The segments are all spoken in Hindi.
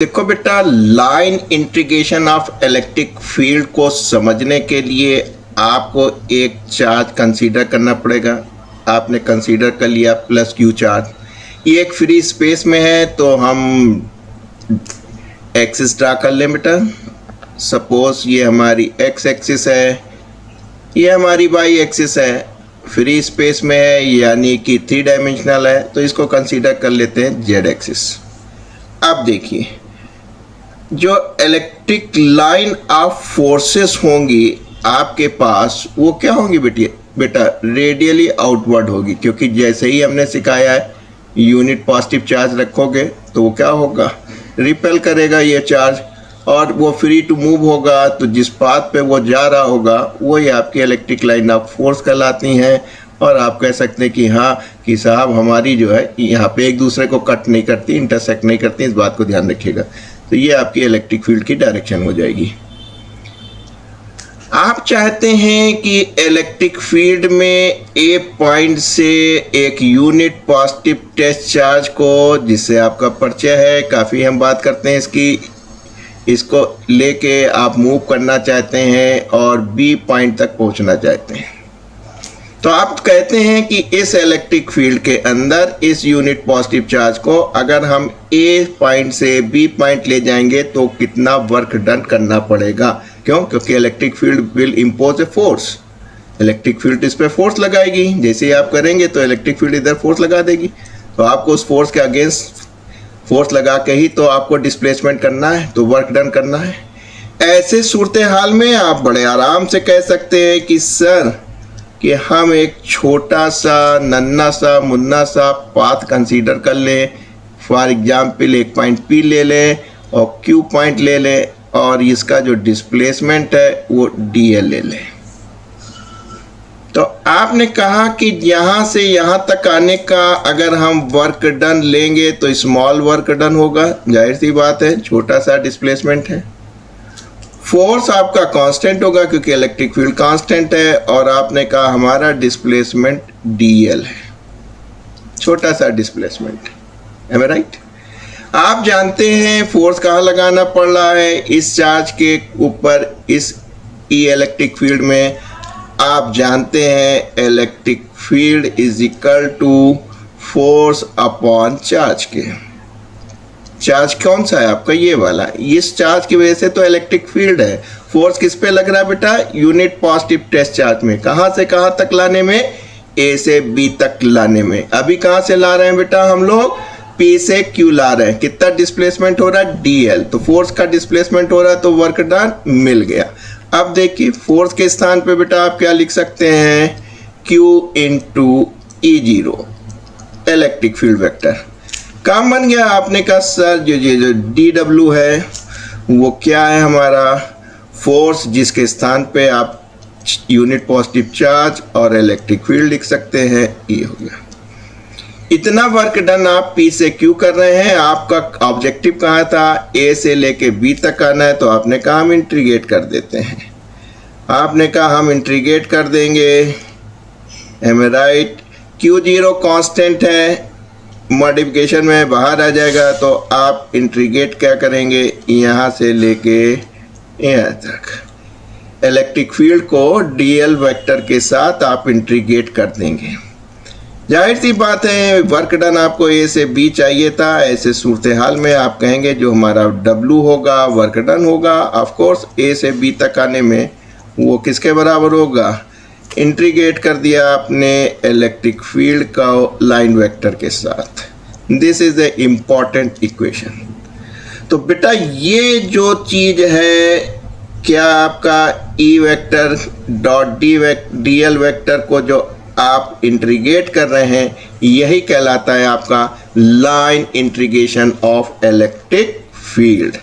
देखो बेटा, line integration of electric field को समझने के लिए आपको एक चार्ज कंसीडर करना पड़ेगा। आपने कंसीडर कर लिया प्लस क्यू चार्ज। ये एक फ्री स्पेस में है तो हम एक्सिस ड्रा कर लें बेटा। सपोज ये हमारी एक्स एक्सिस है, ये हमारी वाई एक्सिस है, फ्री स्पेस में है यानी कि 3 डायमेंशनल है, तो इसको कंसीडर कर लेते हैं जेड एक्सिस। अब देखिए, जो इलेक्ट्रिक लाइन ऑफ फोर्सेस होंगी आपके पास वो क्या होंगी बेटा रेडियली आउटवर्ड होगी, क्योंकि जैसे ही हमने सिखाया है यूनिट पॉजिटिव चार्ज रखोगे तो वो क्या होगा, रिपेल करेगा ये चार्ज और वो फ्री टू मूव होगा। तो जिस पाथ पे वो जा रहा होगा वही आपकी इलेक्ट्रिक लाइन ऑफ फोर्स कहलाती हैं। और आप कह सकते हैं कि हाँ कि साहब हमारी जो है यहाँ पे एक दूसरे को कट नहीं करती, इंटरसेक्ट नहीं करती, इस बात को ध्यान रखिएगा। तो ये आपकी इलेक्ट्रिक फील्ड की डायरेक्शन हो जाएगी। आप चाहते हैं कि इलेक्ट्रिक फील्ड में ए पॉइंट से एक यूनिट पॉजिटिव टेस्ट चार्ज को, जिससे आपका परिचय है, काफ़ी हम बात करते हैं इसकी, इसको लेके आप मूव करना चाहते हैं और बी पॉइंट तक पहुंचना चाहते हैं। तो आप कहते हैं कि इस इलेक्ट्रिक फील्ड के अंदर इस यूनिट पॉजिटिव चार्ज को अगर हम ए पॉइंट से बी पॉइंट ले जाएंगे तो कितना वर्क डन करना पड़ेगा। क्यों? क्योंकि electric field will impose a force. Electric field इस पर फोर्स लगाएगी, जैसे ही आप करेंगे तो इलेक्ट्रिक फील्ड इधर फोर्स लगा देगी। तो आपको उस फोर्स के अगेंस्ट फोर्स लगा के ही तो आपको डिस्प्लेसमेंट करना है, तो वर्क डन करना है। ऐसे सूरत हाल में आप बड़े आराम से कह सकते हैं कि सर कि हम एक छोटा सा नन्ना सा मुन्ना सा पाथ कंसीडर कर लें। फॉर एग्जाम्पल एक पॉइंट पी ले लें और क्यू पॉइंट ले लें और इसका जो डिस्प्लेसमेंट है वो डी एल ले लें। तो आपने कहा कि यहाँ से यहाँ तक आने का अगर हम वर्क डन लेंगे तो स्मॉल वर्क डन होगा, जाहिर सी बात है, छोटा सा डिस्प्लेसमेंट है। फोर्स आपका कांस्टेंट होगा क्योंकि इलेक्ट्रिक फील्ड कांस्टेंट है और आपने कहा हमारा डिस्प्लेसमेंट डीएल है, छोटा सा डिस्प्लेसमेंट। एम आई राइट? आप जानते हैं फोर्स कहाँ लगाना पड़ रहा है, इस चार्ज के ऊपर, इस ई इलेक्ट्रिक फील्ड में। आप जानते हैं electric field is equal to force upon charge के। चार्ज कौन सा है आपका? ये वाला। इस चार्ज की वजह से तो इलेक्ट्रिक फील्ड है। फोर्स किस पे लग रहा है बेटा? यूनिट पॉजिटिव टेस्ट चार्ज में। कहाँ से कहाँ तक लाने में? ए से बी तक लाने में। अभी कहाँ से ला रहे हैं बेटा हम लोग? पी से क्यू ला रहे हैं। कितना डिस्प्लेसमेंट हो रहा है? D L. तो फोर्स का डिस्प्लेसमेंट हो रहा है तो वर्क डन मिल गया। अब देखिए फोर्स के स्थान पे बेटा आप क्या लिख सकते हैं? Q into E zero, electric field vector. काम बन गया। आपने कहा सर जो डी डब्ल्यू है वो क्या है? हमारा फोर्स, जिसके स्थान पे आप यूनिट पॉजिटिव चार्ज और इलेक्ट्रिक फील्ड लिख सकते हैं, ये हो गया। इतना वर्क डन आप पी से क्यू कर रहे हैं। आपका ऑब्जेक्टिव कहाँ था? ए से लेके बी तक आना है, तो आपने कहा हम इंटीग्रेट कर देते हैं। आपने कहा हम इंटीग्रेट कर देंगे। एम आई राइट? क्यू जीरो कॉन्स्टेंट है, मॉडिफिकेशन में बाहर आ जाएगा, तो आप इंटीग्रेट क्या करेंगे? यहाँ से लेके यहाँ तक इलेक्ट्रिक फील्ड को डीएल वेक्टर के साथ आप इंटीग्रेट कर देंगे। जाहिर सी बात है वर्क डन आपको ए से बी चाहिए था। ऐसे सूरत हाल में आप कहेंगे जो हमारा डब्ल्यू होगा वर्क डन होगा, ऑफ कोर्स ए से बी तक आने में वो किसके बराबर होगा? इंटीग्रेट कर दिया आपने इलेक्ट्रिक फील्ड का लाइन वेक्टर के साथ। This is the important equation. तो बेटा ये जो चीज है, क्या आपका E vector dot D L vector को जो आप इंटीग्रेट कर रहे हैं, यही कहलाता है आपका line integration of electric field.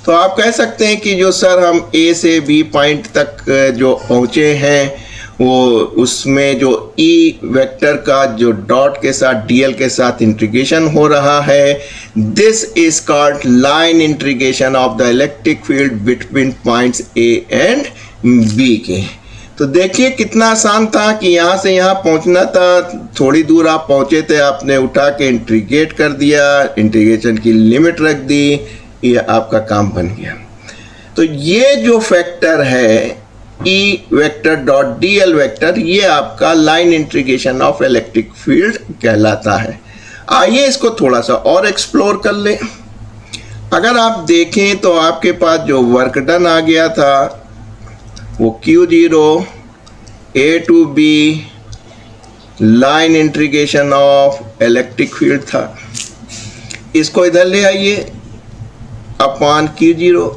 तो आप कह सकते हैं कि जो सर हम ए से बी पॉइंट तक जो पहुँचे हैं वो उसमें जो ई वेक्टर का जो डॉट के साथ डीएल के साथ इंटीग्रेशन हो रहा है, this is called line integration of the electric field between points A and B के। तो देखिए कितना आसान था कि यहाँ से यहाँ पहुँचना था, थोड़ी दूर आप पहुँचे थे, आपने उठा के इंटीग्रेट कर दिया, इंटीग्रेशन की लिमिट रख दी, ये आपका काम बन गया। तो ये जो फैक्टर है E vector dot D L vector, ये आपका line integration of electric field कहलाता है। आइए इसको थोड़ा सा और एक्सप्लोर कर लें। अगर आप देखें तो आपके पास जो वर्क डन आ गया था वो Q0 A to B line integration of electric field था। इसको इधर ले आइए अपॉन Q0।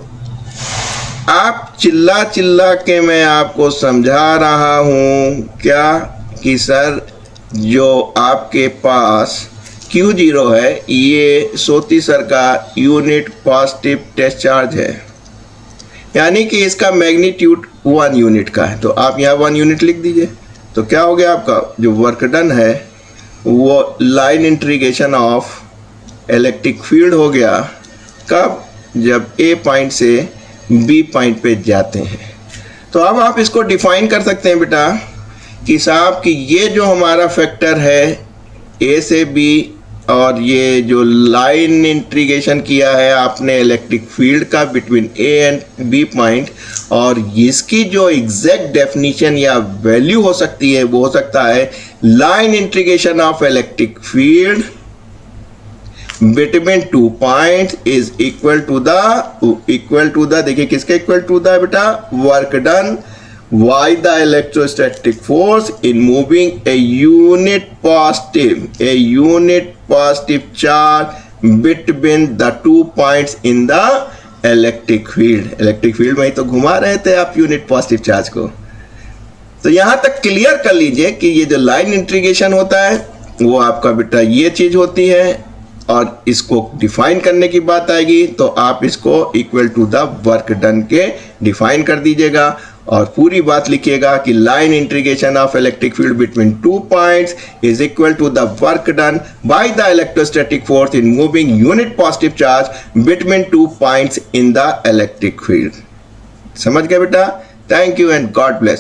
आप चिल्ला चिल्ला के मैं आपको समझा रहा हूं क्या कि सर जो आपके पास Q0 है ये सोती सर का यूनिट पॉजिटिव टेस्ट चार्ज है, यानी कि इसका मैग्नीट्यूड 1 यूनिट का है। तो आप यहाँ 1 यूनिट लिख दीजिए। तो क्या हो गया, आपका जो वर्क डन है वो line integration of electric field हो गया। कब? जब A पॉइंट से B पॉइंट पे जाते हैं। तो अब आप इसको डिफाइन कर सकते हैं बेटा कि साहब कि ये जो हमारा फैक्टर है A से B, और ये जो लाइन इंटीग्रेशन किया है आपने इलेक्ट्रिक फील्ड का between A and B point, और इसकी जो एग्जैक्ट डेफिनेशन या वैल्यू हो सकती है वो हो सकता है line integration of electric field between 2 points is equal to the देखिए किसके इक्वल टू द बेटा, work done by the electrostatic force in moving a unit positive charge between the 2 points in the electric field में ही तो घुमा रहे थे आप यूनिट पॉजिटिव चार्ज को। तो यहां तक क्लियर कर लीजिए कि ये जो लाइन इंटीग्रेशन होता है वो आपका बेटा ये चीज होती है, और इसको डिफाइन करने की बात आएगी तो आप इसको equal to the work done के डिफाइन कर दीजिएगा, और पूरी बात लिखिएगा कि line integration of electric field between 2 points is equal to the work done by the electrostatic force in moving unit positive charge between 2 points in the electric field. समझ गए बेटा? Thank you and God bless.